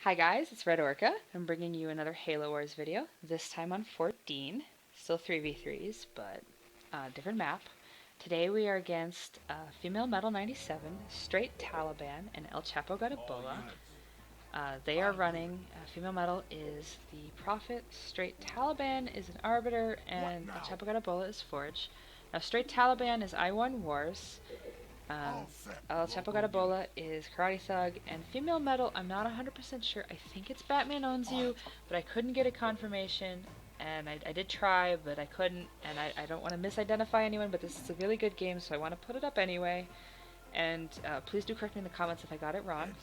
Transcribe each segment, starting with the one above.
Hi guys, it's Red Orca. I'm bringing you another Halo Wars video, this time on Fort Deen. Still 3v3s, but different map. Today we are against Female Metal 97, Straight Taliban, and ElChapoGotEbola. They are running, Female Metal is the Prophet, Straight Taliban is an Arbiter, and ElChapoGotEbola is Forge. Now Straight Taliban is I Won Wars, ElChapoGotEbola is Karate Thug, and Female Metal, I'm not 100% sure. I think it's Batman Owns You, but I couldn't get a confirmation, and I did try, but I couldn't, and I don't want to misidentify anyone, but this is a really good game, so I want to put it up anyway, and please do correct me in the comments if I got it wrong.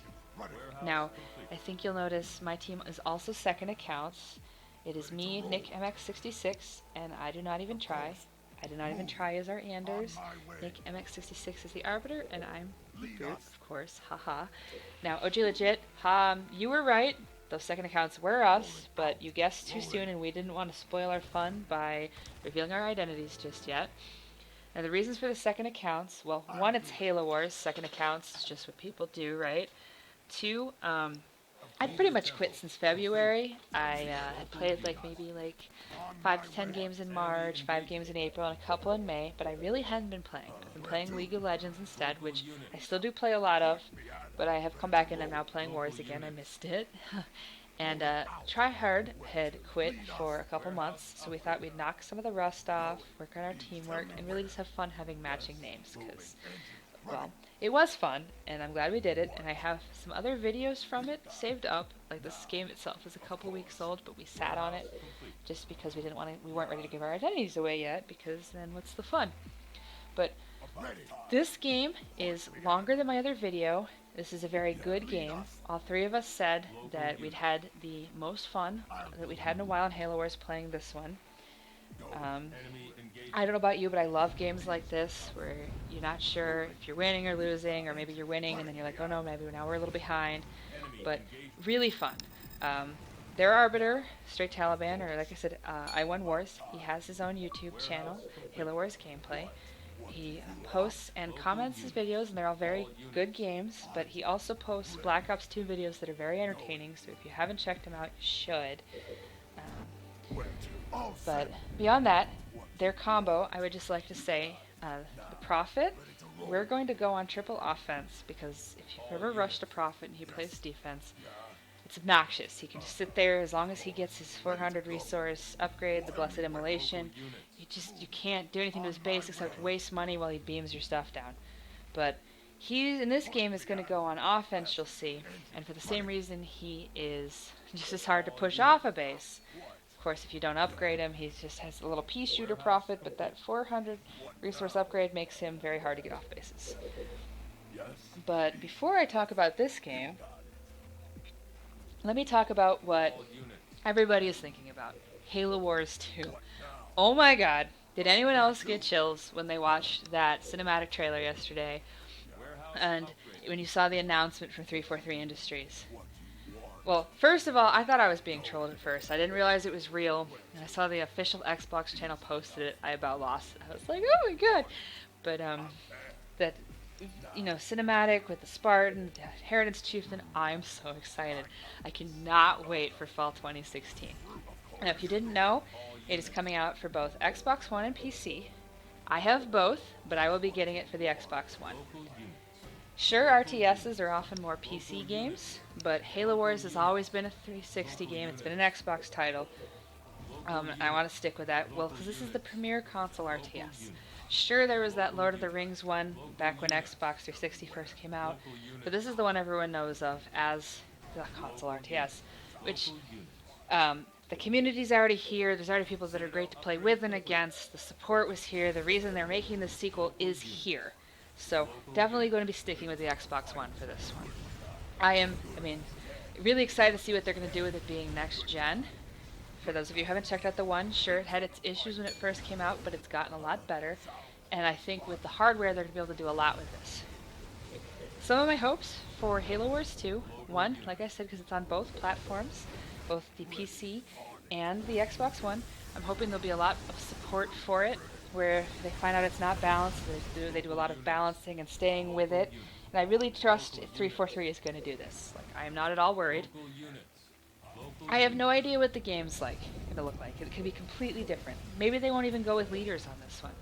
Now, I think you'll notice my team is also second accounts. It is me, Nick MX66, and I do not even try. I did not even try as our Anders. Nick MX66 is the Arbiter, and I'm Brute, of course. Haha. Now, OG Legit, you were right. Those second accounts were us, but you guessed too soon, and we didn't want to spoil our fun by revealing our identities just yet. Now, the reasons for the second accounts, well, one, it's Halo Wars. Second accounts is just what people do, right? Two, I'd pretty much quit since February. I had played maybe 5 to 10 games in March, 5 games in April, and a couple in May, but I really hadn't been playing. I've been playing League of Legends instead, which I still do play a lot of, but I have come back and I'm now playing Wars again. I missed it. And Tryhard had quit for a couple months, so we thought we'd knock some of the rust off, work on our teamwork, and really just have fun having matching names, because, well, it was fun, and I'm glad we did it, and I have some other videos from it saved up. Like, this game itself is a couple weeks old, but we sat on it just because we weren't ready to give our identities away yet, because then what's the fun? But this game is longer than my other video. This is a very good game. All three of us said that we'd had the most fun that we'd had in a while in Halo Wars playing this one. I don't know about you, but I love games like this where you're not sure if you're winning or losing, or maybe you're winning and then you're like, oh no, maybe now we're a little behind. But really fun. Their Arbiter, Straight Taliban, or like I said, I Won Wars, he has his own YouTube channel, Halo Wars Gameplay. He posts and comments his videos, and they're all very good games, but he also posts Black Ops 2 videos that are very entertaining, so if you haven't checked them out, you should. But beyond that, their combo, I would just like to say, the Prophet, we're going to go on triple offense, because if you've ever rushed a Prophet and he plays defense, it's obnoxious. He can just sit there as long as he gets his 400 resource upgrade, the Blessed Immolation. You can't do anything to his base except waste money while he beams your stuff down. But he, in this game, is going to go on offense, you'll see, and for the same reason he is just as hard to push off a base. Of course, if you don't upgrade him, he just has a little pea shooter Prophet, but that 400 resource upgrade makes him very hard to get off bases. But before I talk about this game, let me talk about what everybody is thinking about. Halo Wars 2. Oh my god, did anyone else get chills when they watched that cinematic trailer yesterday? And when you saw the announcement from 343 Industries? Well, first of all, I thought I was being trolled at first. I didn't realize it was real. And I saw the official Xbox channel posted it. I about lost it. I was like, oh my god. But, that, cinematic with the Spartan, the Inheritance Chieftain, I'm so excited. I cannot wait for fall 2016. Now, if you didn't know, it is coming out for both Xbox One and PC. I have both, but I will be getting it for the Xbox One. Sure, RTSs are often more PC games, but Halo Wars has always been a 360 game. It's been an Xbox title. I want to stick with that. Well, because this is the premier console RTS. Sure, there was that Lord of the Rings one back when Xbox 360 first came out, but this is the one everyone knows of as the console RTS, which the community's already here. There's already people that are great to play with and against. The support was here. The reason they're making this sequel is here. So, definitely going to be sticking with the Xbox One for this one. Really excited to see what they're going to do with it being next gen. For those of you who haven't checked out the one, sure, it had its issues when it first came out, but it's gotten a lot better. And I think with the hardware, they're going to be able to do a lot with this. Some of my hopes for Halo Wars 2, one, like I said, because it's on both platforms, both the PC and the Xbox One, I'm hoping there'll be a lot of support for it, where they find out it's not balanced, they do a lot of balancing and staying with it, And I really trust 343 is going to do this. Like, I am not at all worried. I have no idea what the game's like going to look like. It could be completely different. Maybe they won't even go with leaders on this one.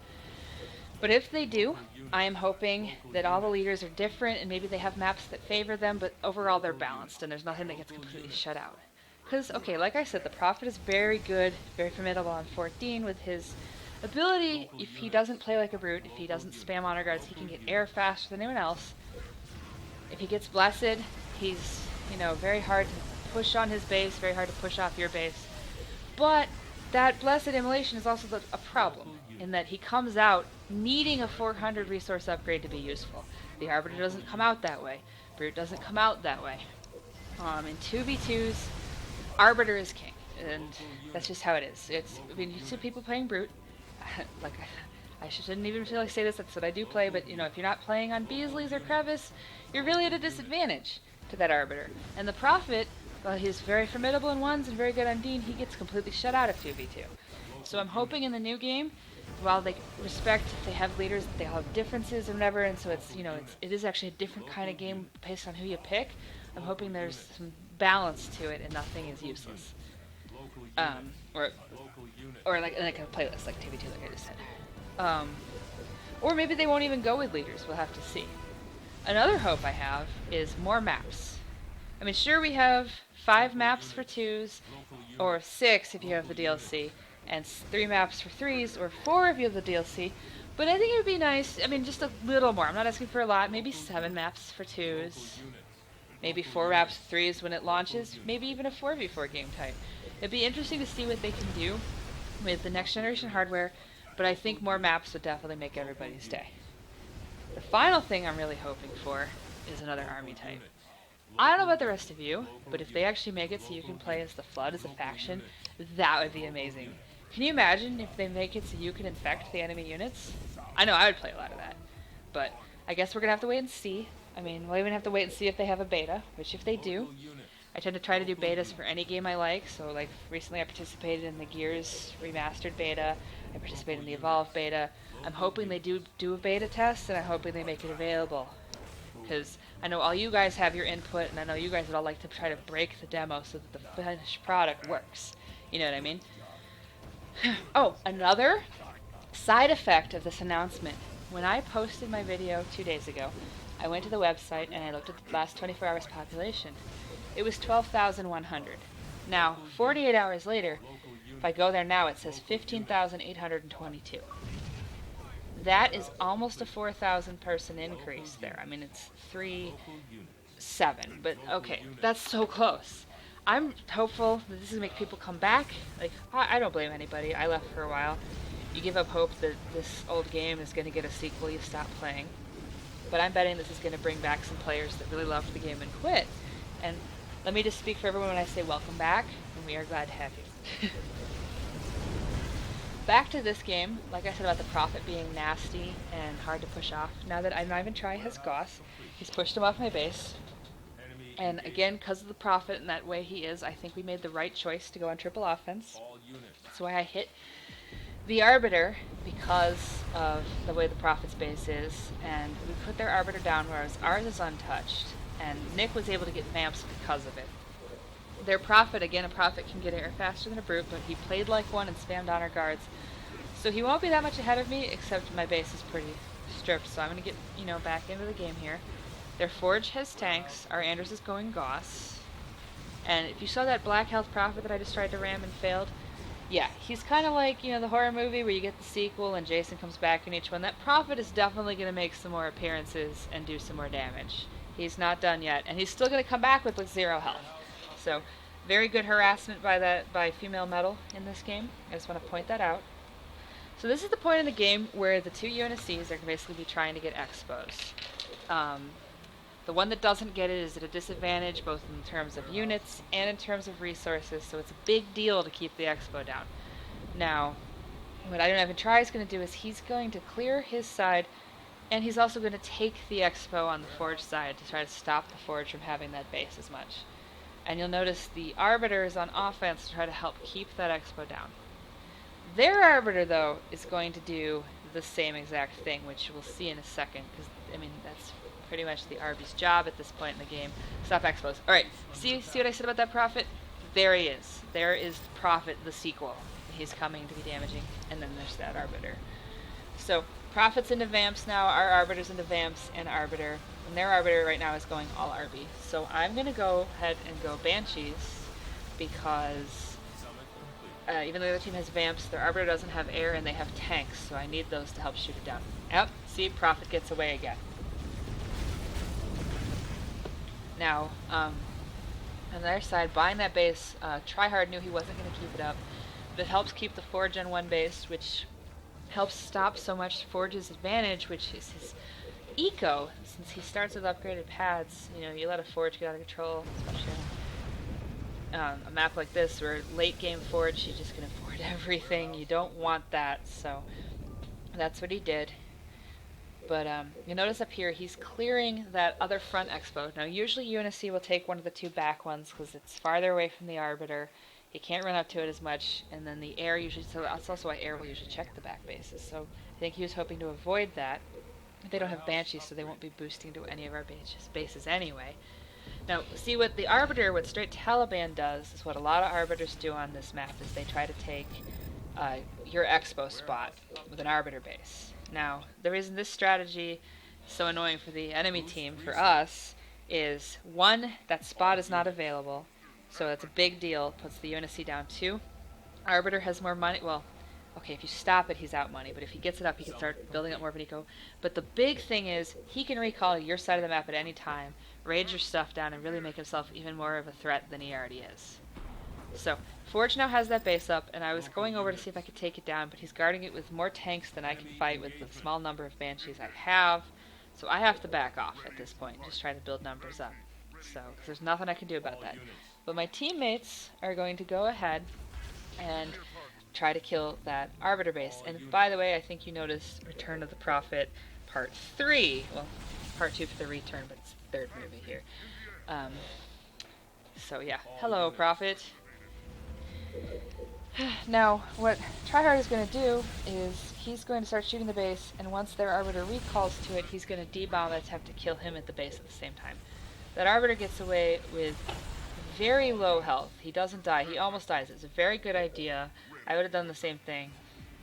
But if they do, I am hoping that all the leaders are different and maybe they have maps that favor them, but overall they're balanced and there's nothing that gets completely shut out. Because, okay, like I said, the Prophet is very good, very formidable on Fort Deen with his ability. If he doesn't play like a brute, if he doesn't spam honor guards, he can get air faster than anyone else. If he gets blessed, he's, very hard to push on his base, very hard to push off your base. But that blessed immolation is also a problem, in that he comes out needing a 400 resource upgrade to be useful. The Arbiter doesn't come out that way. Brute doesn't come out that way. In 2v2s, Arbiter is king, and that's just how it is. You see people playing Brute, like, I shouldn't even really say this, that's what I do play, but, if you're not playing on Beasley's or Crevice, you're really at a disadvantage to that Arbiter. And the Prophet, while he's very formidable in ones and very good on Deen, he gets completely shut out of 2v2. So I'm hoping in the new game, while they respect if they have leaders, they all have differences or whatever, and so it is actually a different kind of game based on who you pick. I'm hoping there's some balance to it and nothing is useless. Or like a playlist like 2v2 like I just said. Or maybe they won't even go with leaders, we'll have to see. Another hope I have is more maps. I mean, sure, we have 5 maps for 2s, or 6 if you have the DLC, and 3 maps for 3s, or 4 if you have the DLC, but I think it would be nice, just a little more. I'm not asking for a lot, maybe 7 maps for 2s, maybe 4 maps for 3s when it launches, maybe even a 4v4 game type. It'd be interesting to see what they can do with the next generation hardware, but I think more maps would definitely make everybody stay. The final thing I'm really hoping for is another army type. I don't know about the rest of you, but if they actually make it so you can play as the Flood as a faction, that would be amazing. Can you imagine if they make it so you can infect the enemy units? I know I would play a lot of that, but I guess we're going to have to wait and see. We'll even have to wait and see if they have a beta, which if they do, I tend to try to do betas for any game I like, so like recently I participated in the Gears Remastered beta, I participated in the Evolve beta. I'm hoping they do a beta test, and I'm hoping they make it available. Because I know all you guys have your input, and I know you guys would all like to try to break the demo so that the finished product works. You know what I mean? Oh, another side effect of this announcement. When I posted my video 2 days ago, I went to the website and I looked at the last 24 hours population. It was 12,100. Now, 48 hours later, if I go there now, it says 15,822. That is almost a 4,000 person increase there. It's 3,700, but okay, that's so close. I'm hopeful that this is going to make people come back. Like, I don't blame anybody. I left for a while. You give up hope that this old game is going to get a sequel, you stop playing. But I'm betting this is going to bring back some players that really loved the game and quit. And let me just speak for everyone when I say welcome back, and we are glad to have you. Back to this game, like I said about the Prophet being nasty and hard to push off, now that I'm not even trying his Goss, he's pushed him off my base. And again, because of the Prophet and that way he is, I think we made the right choice to go on triple offense. That's why I hit the Arbiter, because of the way the Prophet's base is, and we put their Arbiter down, whereas ours is untouched, and Nick was able to get vamps because of it. Their Prophet, again, a Prophet can get air faster than a Brute, but he played like one and spammed honor guards, so he won't be that much ahead of me, except my base is pretty stripped, so I'm going to get, back into the game here. Their Forge has tanks, our Anders is going Goss, and if you saw that Black Health Prophet that I just tried to ram and failed, yeah, he's kind of like, the horror movie where you get the sequel and Jason comes back in each one. That Prophet is definitely going to make some more appearances and do some more damage. He's not done yet, and he's still going to come back with 0 health. So, very good harassment by female metal in this game. I just want to point that out. So this is the point in the game where the 2 UNSCs are going to basically be trying to get expos. The one that doesn't get it is at a disadvantage, both in terms of units and in terms of resources, so it's a big deal to keep the expo down. Now, what I don't even try is going to do is he's going to clear his side, and he's also going to take the expo on the Forge side to try to stop the Forge from having that base as much. And you'll notice the Arbiter is on offense to try to help keep that expo down. Their Arbiter, though, is going to do the same exact thing, which we'll see in a second, because, that's pretty much the Arby's job at this point in the game. Stop expos. Alright, see what I said about that Prophet? There he is. There is Prophet, the sequel. He's coming to be damaging. And then there's that Arbiter. So, Prophet's into Vamps now, our Arbiter's into Vamps and Arbiter. And their Arbiter right now is going all Arby. So I'm going to go ahead and go Banshees, because even though the other team has Vamps, their Arbiter doesn't have air and they have tanks, so I need those to help shoot it down. Yep, see, Prophet gets away again. Now, on the other side, buying that base, Tryhard knew he wasn't going to keep it up, but it helps keep the Forge on one base, which helps stop so much Forge's advantage, which is his eco, since he starts with upgraded pads. You know, you let a Forge get out of control, especially on a map like this where late game Forge, you just can afford everything. You don't want that, so that's what he did. But you notice up here, he's clearing that other front expo. Now usually UNSC will take one of the two back ones because it's farther away from the Arbiter. He can't run up to it as much, and then the air usually, so that's also why air will usually check the back bases. So I think he was hoping to avoid that. They don't have Banshees, so they won't be boosting to any of our bases anyway. Now, see what the Arbiter, what straight Taliban does, is what a lot of Arbiters do on this map, is they try to take your expo spot with an Arbiter base. Now, the reason this strategy is so annoying for the enemy team, for us, is one, that spot is not available, so that's a big deal, puts the UNSC down. Two, Arbiter has more money, well, okay, if you stop it, he's out money, but if he gets it up, he can start building up more of an eco. But the big thing is, he can recall your side of the map at any time, raid your stuff down, and really make himself even more of a threat than he already is. So, Forge now has that base up, and I was going over to see if I could take it down, but he's guarding it with more tanks than I can fight with the small number of Banshees I have, so I have to back off at this point, just try to build numbers up. So, 'cause there's nothing I can do about that. But my teammates are going to go ahead and try to kill that Arbiter base. And by the way, I think you noticed Return of the Prophet Part 3. Well, Part 2 for the return, but it's the third movie here. So yeah, hello Prophet. Now, what Tryhard is going to do is he's going to start shooting the base, and once their Arbiter recalls to it, he's going to de-bomb and attempt to kill him at the base at the same time. That Arbiter gets away with very low health. He doesn't die. He almost dies. It's a very good idea. I would have done the same thing.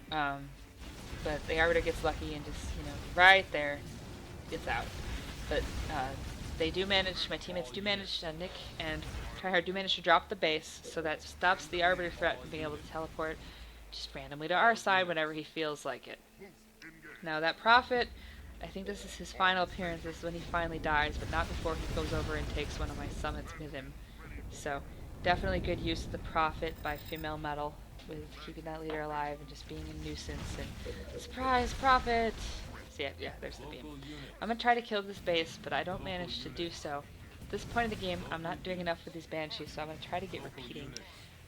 But the Arbiter gets lucky and just, right there, gets out. But they do manage, my teammates do manage, Nick and Tryhard do manage to drop the base, so that stops the Arbiter threat from being able to teleport just randomly to our side whenever he feels like it. Now that Prophet, I think this is his final appearance, this is when he finally dies, but not before he goes over and takes one of my summons with him. So, definitely good use of the Prophet by Female Metal, with keeping that leader alive and just being a nuisance, and surprise, Prophet! So yeah, there's the beam. I'm gonna try to kill this base, but I don't manage to do so. At this point in the game, I'm not doing enough with these Banshees, so I'm gonna try to get repeating.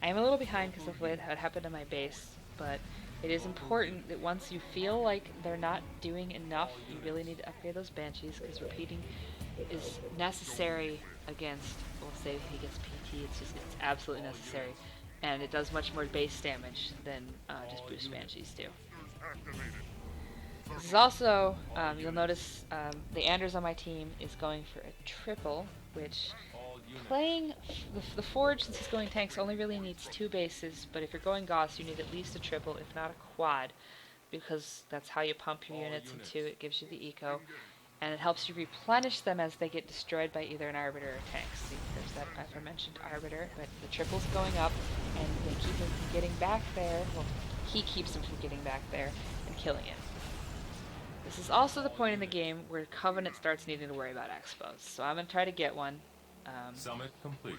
I am a little behind because of what happened to my base, but it is important that once you feel like they're not doing enough, you really need to upgrade those Banshees, because repeating is necessary against, we'll say if he gets PT, it's absolutely necessary. And it does much more base damage than just boost Banshees do. This is also, you'll notice the Anders on my team is going for a triple, which playing the Forge, since he's going tanks, only really needs 2 bases, but if you're going Gauss, you need at least a triple, if not a quad, because that's how you pump your units, and 2, it gives you the eco, and it helps you replenish them as they get destroyed by either an Arbiter or tanks. See, there's that aforementioned Arbiter, but the triple's going up, and they keep him from getting back there, well, he keeps him from getting back there and killing it. This is also the point in the game where Covenant starts needing to worry about expos, so I'm going to try to get one. Summit complete.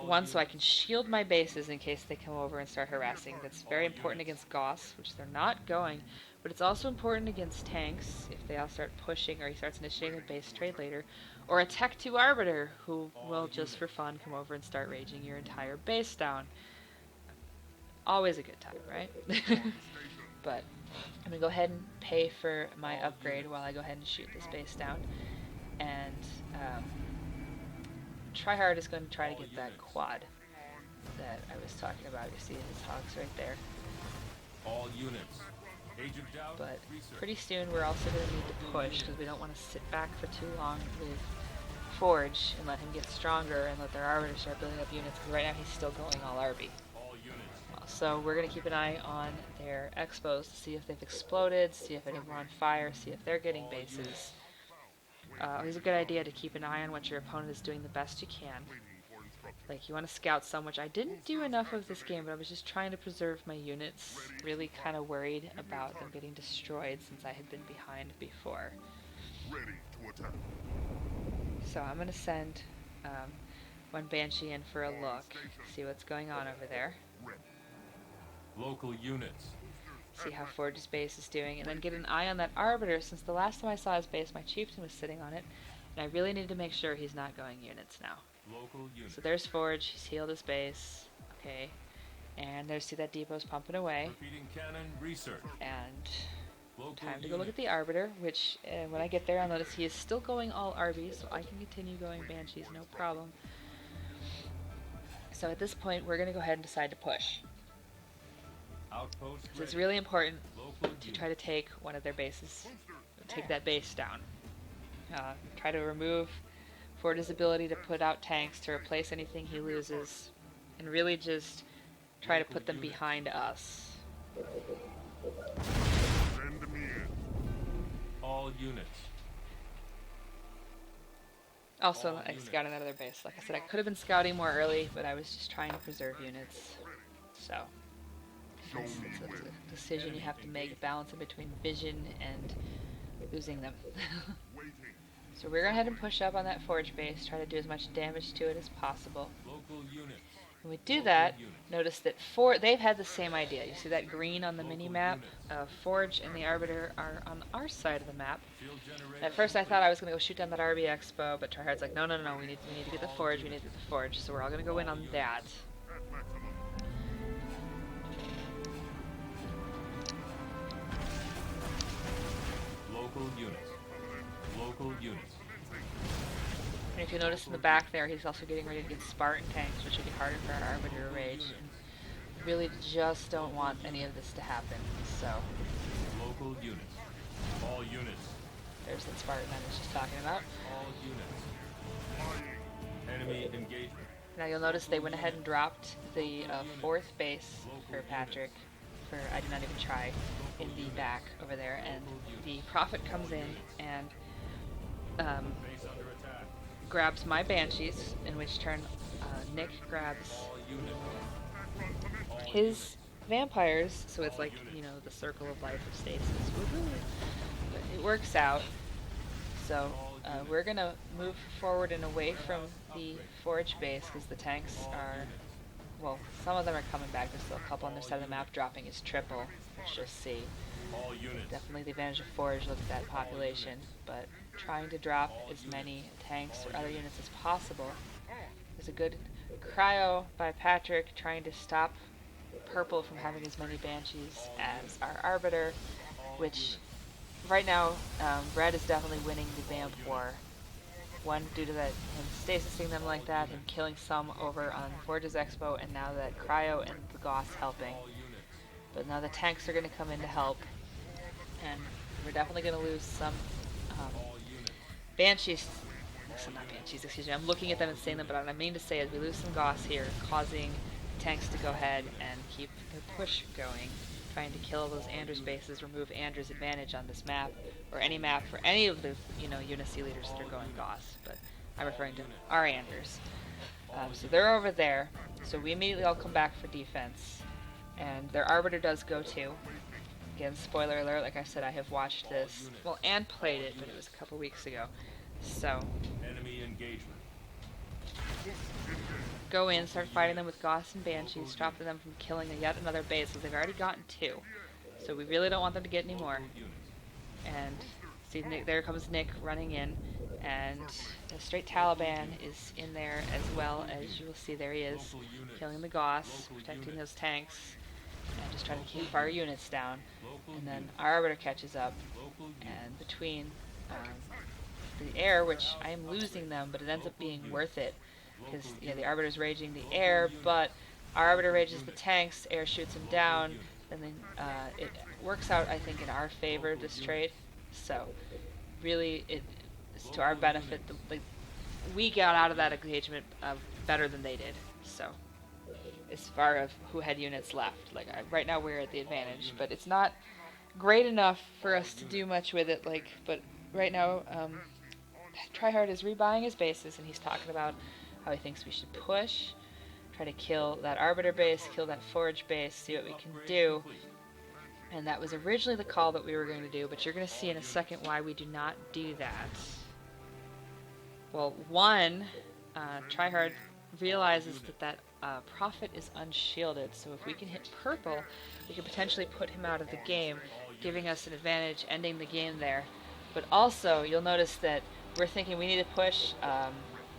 One, so I can shield my bases in case they come over and start harassing. That's very important against Gauss, which they're not going, but it's also important against tanks, if they all start pushing or he starts initiating a base trade later, or a Tech 2 Arbiter, who will just for fun come over and start raging your entire base down. Always a good time, right? But I'm going to go ahead and pay for my upgrade while I go ahead and shoot this base down. And Tryhard is going to try to get that quad that I was talking about. You see his hogs right there. All units Agent Doubt, But research. pretty soon we're also going to need to push because we don't want to sit back for too long with Forge and let him get stronger and let their Arbiter start building up units because right now he's still going all RB. All units. So we're going to keep an eye on their expos to see if they've exploded, see if any of them are on fire, see if they're getting bases. Always a good idea to keep an eye on what your opponent is doing the best you can. Like, you want to scout some, which I didn't do enough of this game, but I was just trying to preserve my units. Really kind of worried about them getting destroyed since I had been behind before. So I'm going to send one Banshee in for a look, see what's going on over there. Local units. See how Forge's base is doing, and then get an eye on that Arbiter, since the last time I saw his base, my chieftain was sitting on it, and I really need to make sure he's not going units now. Local units. So there's Forge, he's healed his base, okay, and there's, see that depot's pumping away, Repeating cannon research. and Local time to go look at the Arbiter, which when I get there I'll notice he is still going all RB, so I can continue going Banshees, no problem. So at this point we're going to go ahead and decide to push. Outpost So it's ready. really important Local to try to take one of their bases, take that base down. Try to remove Forge's ability to put out tanks to replace anything he loses, and really just try to put them behind us. All units. Also, I scouted another base. Like I said, I could have been scouting more early, but I was just trying to preserve units. So, it's a decision you have to make, balancing between vision and losing them. So we're going to go ahead and push up on that Forge base, try to do as much damage to it as possible. Local units. When we do that, notice that they've had the same idea. You see that green on the mini-map? Forge and the Arbiter are on our side of the map. Field generator. At first I thought I was going to go shoot down that RB Expo, but Tryhard's like, no, we need to get the Forge, so we're all going to go in on that. Local units. Local units. And if you notice in the back there, he's also getting ready to get Spartan tanks, which will be harder for our Arbiter to rage. And we really just don't want any of this to happen, so Local units. All units. there's that Spartan I was just talking about. All units. Enemy engagement. Now you'll notice they went ahead and dropped the fourth base for Patrick, I did not even try, in the back over there, and the Prophet comes in and Base under attack. grabs my Banshees, in which turn Nick grabs All units. his vampires, so it's like, you know, the circle of life of stasis. Woohoo! But it works out. So we're gonna move forward and away from the Forge base because the tanks are, well, some of them are coming back. There's still a couple on their side of the map. Dropping is triple. Let's just see. All units. Definitely the advantage of Forge. Look at that population, but trying to drop as many tanks or other units as possible. There's a good cryo by Patrick trying to stop Purple from having as many Banshees as our Arbiter, which right now Red is definitely winning the Vamp War. One, due to that him stasising them like that, him killing some over on Forge's Expo, and now that Cryo and the Goss helping. All units. But now the tanks are going to come in to help, and we're definitely going to lose some All units. Banshees. So not Banshees, excuse me. I'm looking at them and saying them, but what I mean to say is we lose some Goss here, causing tanks to go ahead and keep the push going, trying to kill those Anders bases, remove Anders' advantage on this map, or any map for any of the, you know, UNSC leaders that are going Goss, but I'm referring to our Anders. So they're over there, so we immediately all come back for defense, and their Arbiter does go too. Again, spoiler alert, like I said, I have watched this, well, and played it, but it was a couple weeks ago. So, Enemy engagement. go in, start fighting them with Goss and Banshees, stop them from killing yet another base, because they've already gotten 2. So we really don't want them to get any more. Units. And see, Nick, there comes Nick running in, and the straight Taliban is in there as well, as you will see. There he is, Local units. killing the Goss, Local protecting units. those tanks, and just trying to keep our units down. Local And then units. our Arbiter catches up, Local units. and between the air, which I am losing them, but it ends up being worth it, because yeah, the Arbiter's raging the air, but our Arbiter rages the tanks, air shoots him down, and then it works out, I think, in our favor, this trade. So really, it's to our benefit. We got out of that engagement better than they did. So as far as who had units left, right now we're at the advantage, but it's not great enough for us to do much with it. But right now, Tryhard is rebuying his bases, and he's talking about how he thinks we should push, try to kill that Arbiter base, kill that Forge base, see what we can do. And that was originally the call that we were going to do, but you're going to see in a second why we do not do that. Well, one, Tryhard realizes that Prophet is unshielded, so if we can hit purple, we can potentially put him out of the game, giving us an advantage, ending the game there. But also, you'll notice that we're thinking we need to push.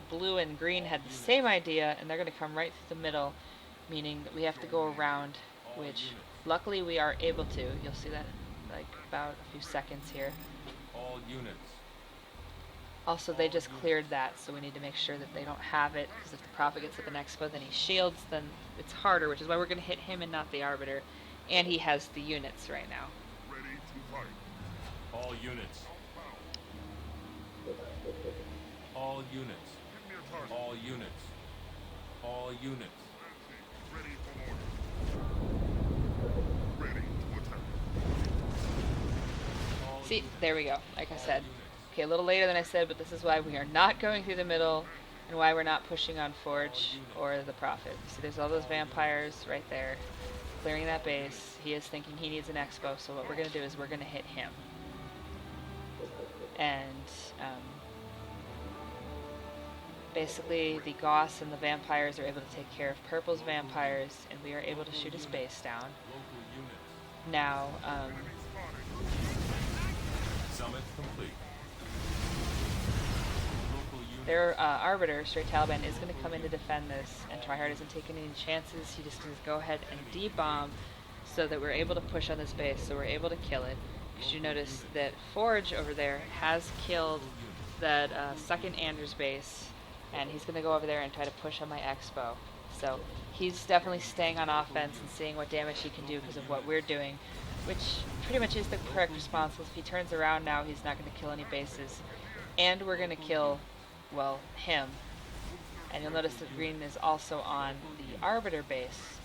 Blue and green had the same idea, and they're going to come right through the middle, meaning that we have to go around, which luckily we are able to. You'll see that about a few seconds here. All units. Also, they just cleared that, so we need to make sure that they don't have it, because if the Prophet gets up an Expo, then he shields, then it's harder, which is why we're going to hit him and not the Arbiter. And he has the units right now. Ready to fight. All units. All units. All units. All units. Ready for order. Ready to attack. See, there we go. Like I said. Okay, a little later than I said, but this is why we are not going through the middle and why we're not pushing on Forge or the Prophet. See, there's all those vampires right there clearing that base. He is thinking he needs an Expo, so what we're going to do is we're going to hit him. And basically the Goss and the vampires are able to take care of Purple's vampires, and we are able to shoot his base down. Now, Summit complete. their Arbiter, straight Taliban, is going to come in to defend this, and Tryhard isn't taking any chances. He just going to go ahead and D-bomb so that we're able to push on this base, so we're able to kill it. Because you notice that Forge over there has killed that second Anders base, and he's going to go over there and try to push on my Expo. So he's definitely staying on offense and seeing what damage he can do because of what we're doing, which pretty much is the correct response. If he turns around now, he's not going to kill any bases. And we're going to kill, well, him. And you'll notice that green is also on the Arbiter base.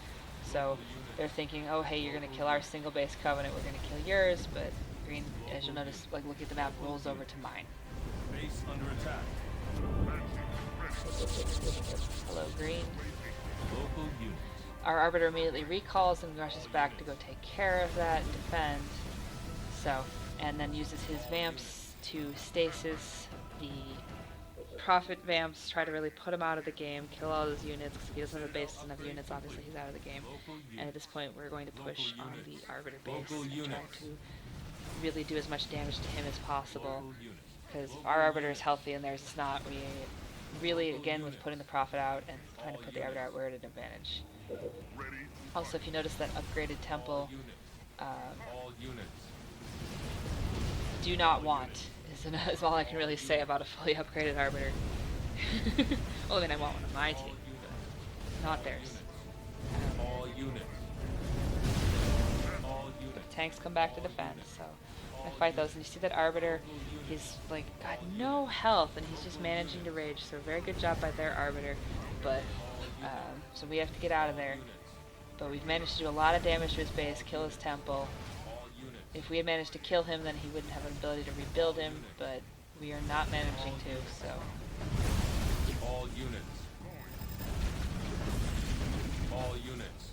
So they're thinking, oh, hey, you're going to kill our single base Covenant, we're going to kill yours, but green, as you'll notice, look at the map, rolls over to mine. Base under attack. Hello, green. Local units. Our Arbiter immediately recalls and rushes back to go take care of that and defend. So, and then uses his Vamps to stasis the Prophet Vamps, try to really put him out of the game, kill all his units, because if he doesn't have a base, doesn't have units, obviously he's out of the game. And at this point, we're going to push on the Arbiter base and try to really do as much damage to him as possible. Because if our Arbiter is healthy and theirs is not, we really, again, with putting the Prophet out and trying to put the Arbiter out, we're at an advantage. Also, if you notice that upgraded temple, do not want, is all I can really say about a fully upgraded Arbiter. Well, I mean, I want one on my team, but not theirs. All units. The tanks come back to defend, so I fight those, and you see that Arbiter, he's like got no health, and he's just managing to rage, so very good job by their Arbiter, but so we have to get out of there. But we've managed to do a lot of damage to his base, kill his temple. If we had managed to kill him, then he wouldn't have an ability to rebuild him, but we are not managing to, so. All units. All units.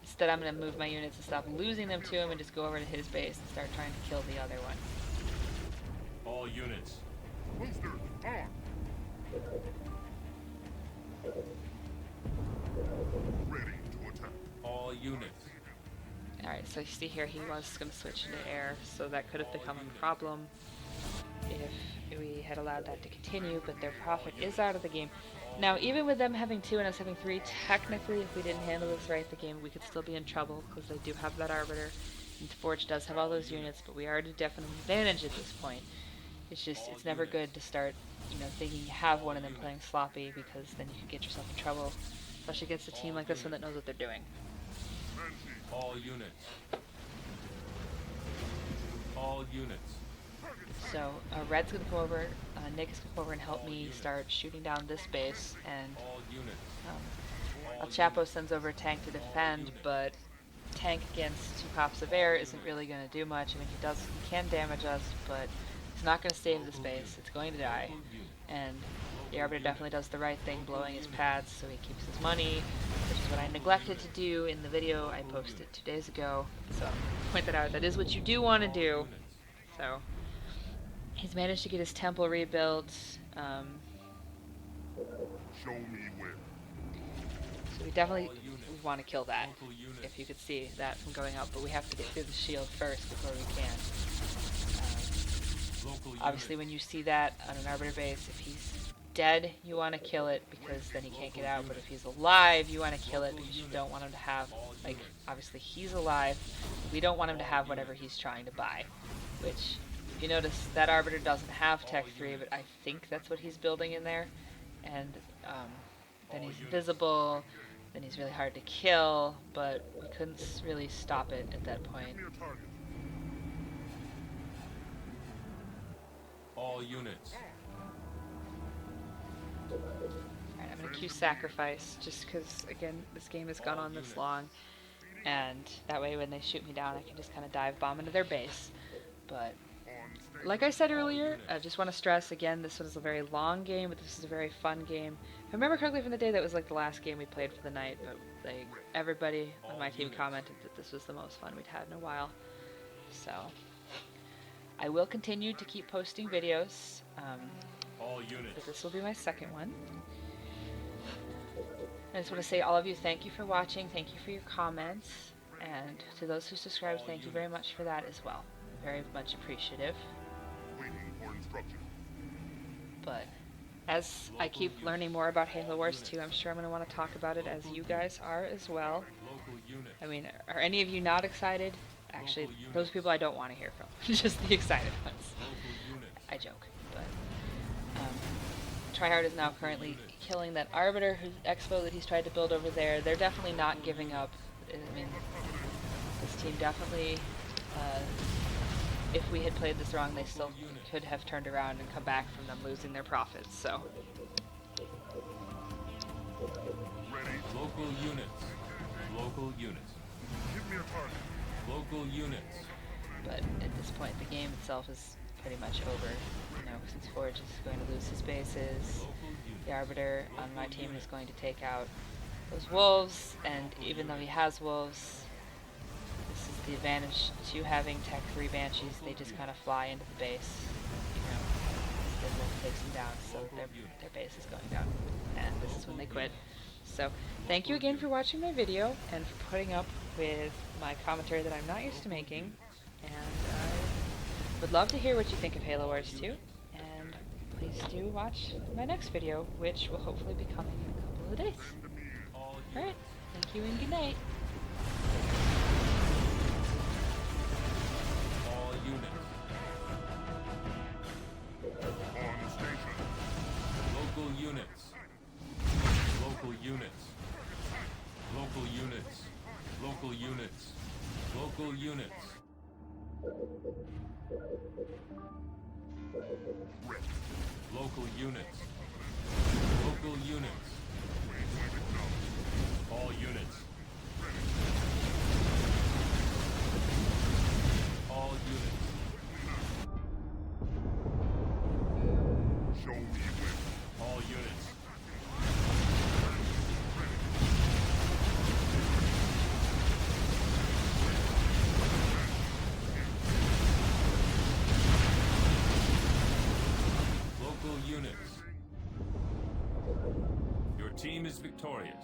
Instead, I'm going to move my units and stop losing them to him and just go over to his base and start trying to kill the other one. All units. Ready to attack. All units. Alright, so you see here he was going to switch into air, so that could have become a problem if we had allowed that to continue, but their Prophet is out of the game. Now, even with them having 2 and us having 3, technically, if we didn't handle this right, the game, we could still be in trouble, because they do have that Arbiter, and Forge does have all those units, but we are at a definite advantage at this point. It's just, it's never good to start, thinking you have one and then playing sloppy, because then you can get yourself in trouble, especially against a team like this one that knows what they're doing. All units. All units. So Red's gonna come over, Nick is gonna come over and help me start shooting down this base, and All units. El Chapo sends over a tank to defend, but tank against 2 pops of air isn't really gonna do much. I mean, he can damage us, but it's not gonna save this base. It's going to die, and the Arbiter definitely does the right thing, blowing his pads so he keeps his money, which is what I neglected to do in the video I posted 2 days ago. So point that out. That is what you do want to do. So he's managed to get his temple rebuilt. Show me where. So we definitely want to kill that, if you could see that from going up, but we have to get through the shield first before we can. Obviously when you see that on an Arbiter base, if he's dead, you want to kill it because then he can't get out, but if he's alive, you want to kill it because you don't want him to have, like, obviously he's alive, we don't want him to have whatever he's trying to buy, which, if you notice, that Arbiter doesn't have Tech 3, but I think that's what he's building in there, and then he's invisible, then he's really hard to kill, but we couldn't really stop it at that point. Give me a target. All units. Alright, I'm gonna cue Sacrifice, just because, again, this game has gone on this long, and that way when they shoot me down I can just kind of dive bomb into their base. But, like I said earlier, I just want to stress, again, this was a very long game, but this is a very fun game. If I remember correctly from the day, that was like the last game we played for the night, but like everybody on my team commented that this was the most fun we'd had in a while. So, I will continue to keep posting videos, All but units. this will be my second one. I just want to say, all of you, thank you for watching, thank you for your comments, and to those who subscribed, thank you very much for that as well. Very much appreciative. Waiting for instruction. But as I keep learning more about Halo Wars 2, I'm sure I'm going to want to talk about it as you guys are as well. Local units. I mean, are any of you not excited? Actually, those people I don't want to hear from. Just the excited ones. Local units. I joke. But Tryhard is now currently killing that Arbiter Expo that he's tried to build over there. They're definitely not giving up. I mean, this team definitely, if we had played this wrong, they still could have turned around and come back from them losing their profits. So, Ready. Local units. Local units. Give me a target. Local units. but at this point, the game itself is pretty much over. You know, since Forge is going to lose his bases, the Arbiter on my team is going to take out those wolves, and even though he has wolves, this is the advantage to having Tech 3 Banshees. They just kind of fly into the base, you know, the wolf takes them down, so their base is going down, and this is when they quit. So, thank you again for watching my video, and for putting up with my commentary that I'm not used to making, and I would love to hear what you think of Halo Wars 2, and please do watch my next video, which will hopefully be coming in a couple of days. Alright, thank you and good night. All units. On station. Local units. Local units. Local units. Local units. Local units. Local units. Local units. All units. All units. Show me where. All units. Local units. Your team is victorious.